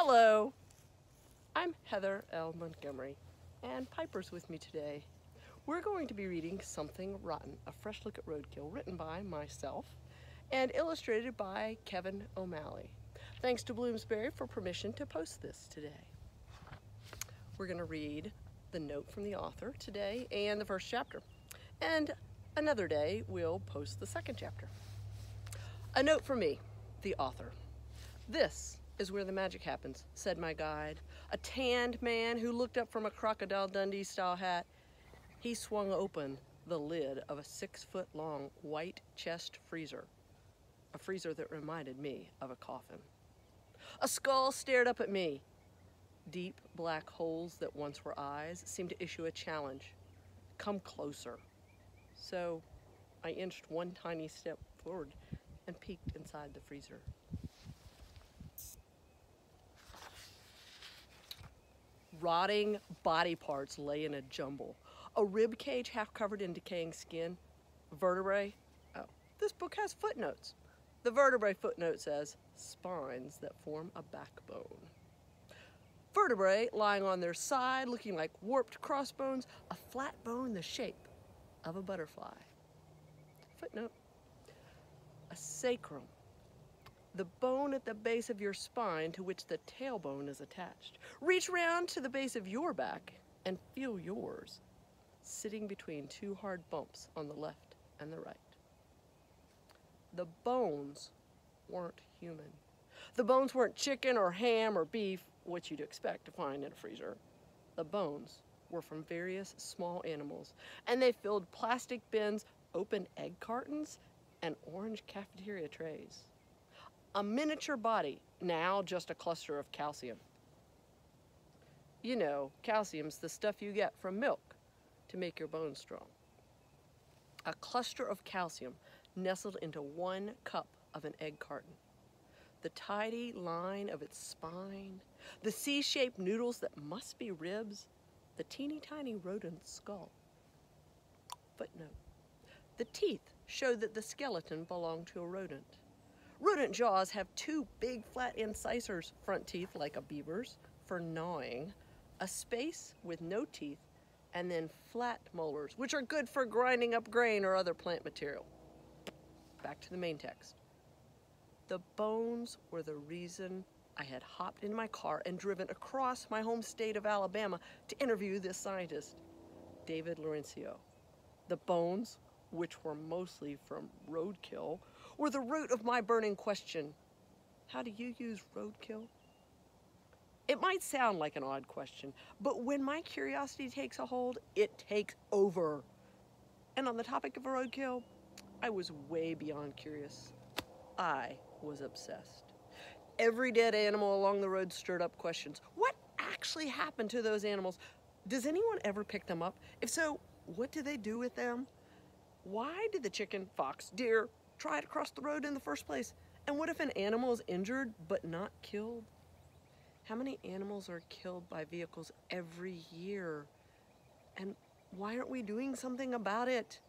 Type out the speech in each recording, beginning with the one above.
Hello, I'm Heather L. Montgomery, and Piper's with me today. We're going to be reading Something Rotten, a fresh look at Roadkill, written by myself and illustrated by Kevin O'Malley. Thanks to Bloomsbury for permission to post this today. We're going to read the note from the author today and the first chapter. And another day, we'll post the second chapter. A note from me, the author. This is where the magic happens, said my guide, a tanned man who looked up from a Crocodile Dundee-style hat. He swung open the lid of a 6-foot-long white chest freezer, a freezer that reminded me of a coffin. A skull stared up at me. Deep black holes that once were eyes seemed to issue a challenge. Come closer. So I inched one tiny step forward and peeked inside the freezer. Rotting body parts lay in a jumble. A rib cage half covered in decaying skin. Vertebrae. Oh, this book has footnotes. The vertebrae footnote says, spines that form a backbone. Vertebrae lying on their side, looking like warped crossbones, a flat bone the shape of a butterfly. Footnote. A sacrum. The bone at the base of your spine to which the tailbone is attached. Reach round to the base of your back and feel yours, sitting between two hard bumps on the left and the right. The bones weren't human. The bones weren't chicken or ham or beef, what you'd expect to find in a freezer. The bones were from various small animals, and they filled plastic bins, open egg cartons, and orange cafeteria trays. A miniature body, now just a cluster of calcium. You know, calcium's the stuff you get from milk to make your bones strong. A cluster of calcium nestled into 1 cup of an egg carton. The tidy line of its spine, the C-shaped noodles that must be ribs, the teeny tiny rodent skull. Footnote. The teeth showed that the skeleton belonged to a rodent. Rodent jaws have 2 big flat incisors, front teeth like a beaver's, for gnawing, a space with no teeth, and then flat molars, which are good for grinding up grain or other plant material. Back to the main text. The bones were the reason I had hopped in my car and driven across my home state of Alabama to interview this scientist, David Laurencio. The bones, which were mostly from roadkill, were the root of my burning question. How do you use roadkill? It might sound like an odd question, but when my curiosity takes a hold, it takes over. And on the topic of roadkill, I was way beyond curious. I was obsessed. Every dead animal along the road stirred up questions. What actually happened to those animals? Does anyone ever pick them up? If so, what do they do with them? Why did the chicken, fox, deer try to cross the road in the first place? And what if an animal is injured but not killed? How many animals are killed by vehicles every year? And why aren't we doing something about it?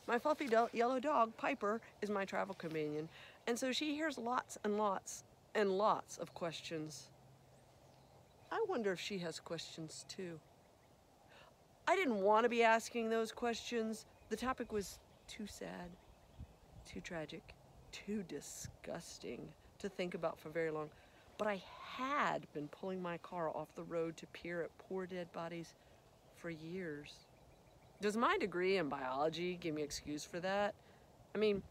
My fluffy yellow dog, Piper, is my travel companion, and so she hears lots and lots and lots of questions. I wonder if she has questions too. I didn't want to be asking those questions. The topic was too sad, too tragic, too disgusting to think about for very long. But I had been pulling my car off the road to peer at poor dead bodies for years. Does my degree in biology give me an excuse for that? I mean,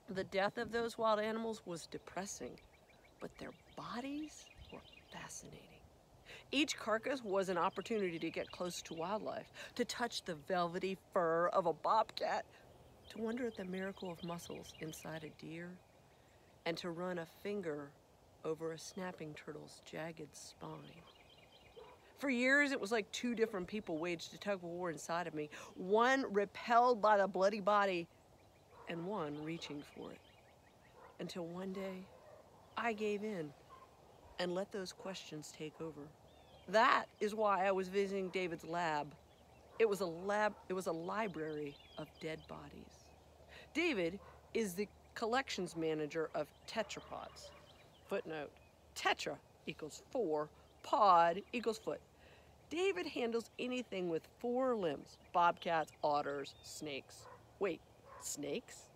the death of those wild animals was depressing, but their bodies were fascinating. Each carcass was an opportunity to get close to wildlife, to touch the velvety fur of a bobcat, to wonder at the miracle of muscles inside a deer, and to run a finger over a snapping turtle's jagged spine. For years, it was like 2 different people waged a tug-of-war inside of me, one repelled by the bloody body and one reaching for it. Until one day, I gave in and let those questions take over. That is why I was visiting David's lab. It was a library of dead bodies. David is the collections manager of tetrapods. Footnote, tetra equals 4, pod equals foot. David handles anything with 4 limbs: bobcats, otters, snakes. Wait, snakes?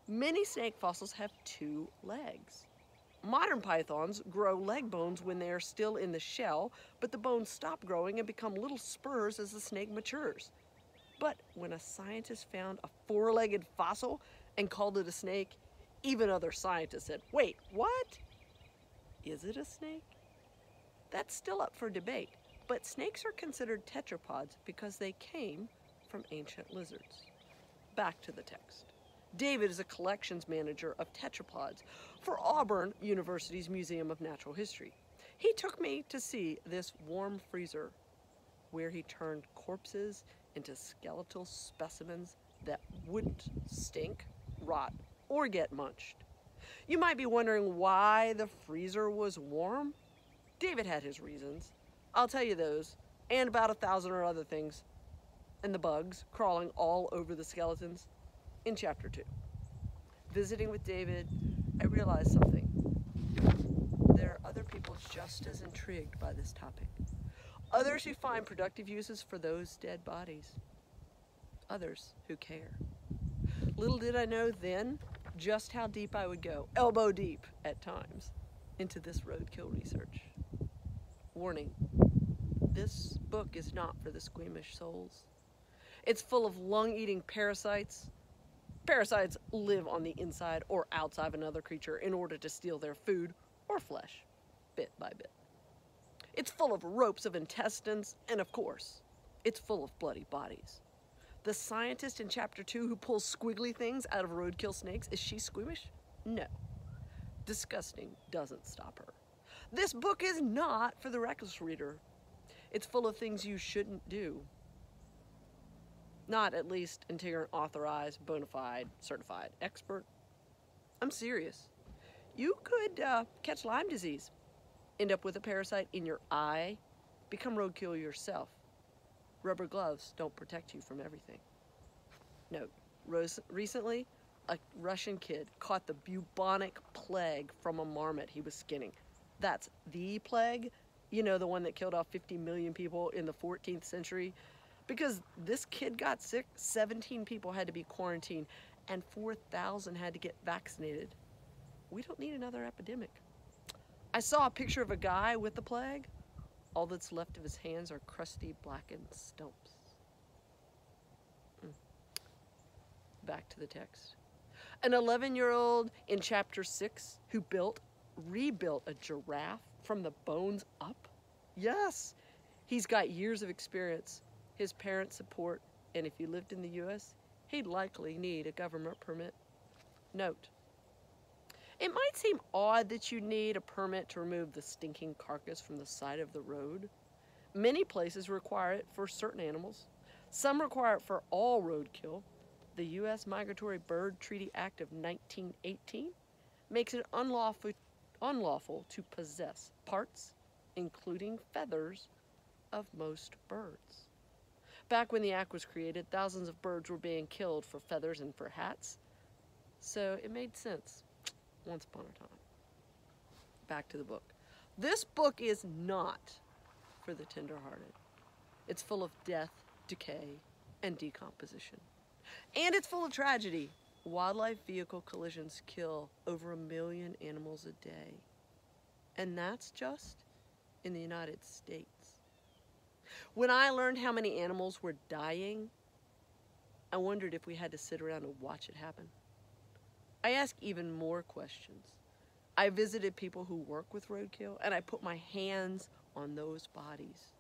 Many snake fossils have 2 legs. Modern pythons grow leg bones when they are still in the shell, but the bones stop growing and become little spurs as the snake matures. But when a scientist found a 4-legged fossil and called it a snake, even other scientists said, "Wait, what? Is it a snake?" That's still up for debate, but snakes are considered tetrapods because they came from ancient lizards. Back to the text. David is a collections manager of tetrapods for Auburn University's Museum of Natural History. He took me to see this warm freezer where he turned corpses into skeletal specimens that wouldn't stink, rot, or get munched. You might be wondering why the freezer was warm. David had his reasons. I'll tell you those, and about 1,000 or other things, and the bugs crawling all over the skeletons in chapter 2. Visiting with David, I realized something. There are other people just as intrigued by this topic. Others who find productive uses for those dead bodies. Others who care. Little did I know then just how deep I would go, elbow deep at times, into this roadkill research. Warning, this book is not for the squeamish souls. It's full of lung-eating parasites. Parasites live on the inside or outside of another creature in order to steal their food or flesh, bit by bit. It's full of ropes of intestines, and of course, it's full of bloody bodies. The scientist in chapter 2 who pulls squiggly things out of roadkill snakes, is she squeamish? No. Disgusting doesn't stop her. This book is not for the reckless reader. It's full of things you shouldn't do. Not at least until you're an authorized, bona fide, certified expert. I'm serious. You could catch Lyme disease, end up with a parasite in your eye, become roadkill yourself. Rubber gloves don't protect you from everything. Note, recently, a Russian kid caught the bubonic plague from a marmot he was skinning. That's the plague, you know, the one that killed off 50 million people in the 14th century. Because this kid got sick, 17 people had to be quarantined, and 4,000 had to get vaccinated. We don't need another epidemic. I saw a picture of a guy with the plague. All that's left of his hands are crusty, blackened stumps. Back to the text. An 11-year-old in chapter 6 who rebuilt a giraffe from the bones up? Yes, he's got years of experience, his parents' support, and if he lived in the U.S., he'd likely need a government permit. Note, it might seem odd that you need a permit to remove the stinking carcass from the side of the road. Many places require it for certain animals. Some require it for all roadkill. The U.S. Migratory Bird Treaty Act of 1918 makes it unlawful to possess parts, including feathers, of most birds. Back when the act was created, thousands of birds were being killed for feathers and for hats, so it made sense once upon a time. Back to the book. This book is not for the tender-hearted. It's full of death, decay, and decomposition. And it's full of tragedy. Wildlife vehicle collisions kill over 1 million animals a day. And that's just in the United States. When I learned how many animals were dying, I wondered if we had to sit around and watch it happen. I asked even more questions. I visited people who work with roadkill, and I put my hands on those bodies.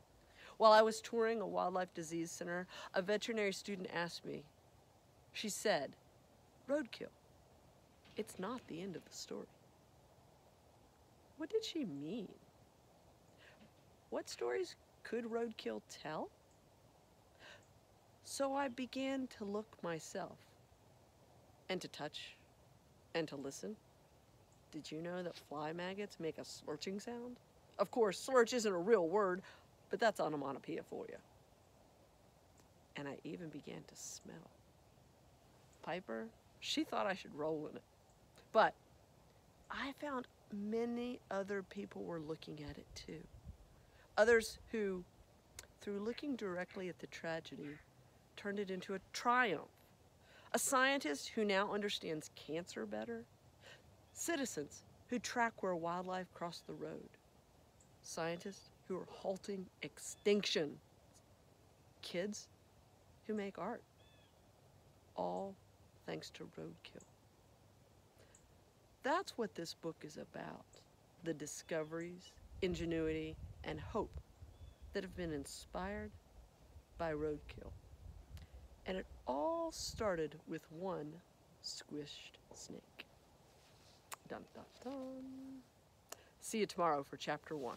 While I was touring a wildlife disease center, a veterinary student asked me, she said, "Roadkill, it's not the end of the story." What did she mean? What stories could roadkill tell? So I began to look myself, and to touch, and to listen. Did you know that fly maggots make a slurching sound? Of course, slurch isn't a real word, but that's onomatopoeia for you. And I even began to smell. Piper, she thought I should roll in it. But I found many other people were looking at it too. Others who, through looking directly at the tragedy, turned it into a triumph. A scientist who now understands cancer better. Citizens who track where wildlife cross the road. Scientists who are halting extinction. Kids who make art. All thanks to Roadkill. That's what this book is about. The discoveries, ingenuity, and hope that have been inspired by Roadkill. And it all started with one squished snake. Dun, dun, dun. See you tomorrow for chapter 1.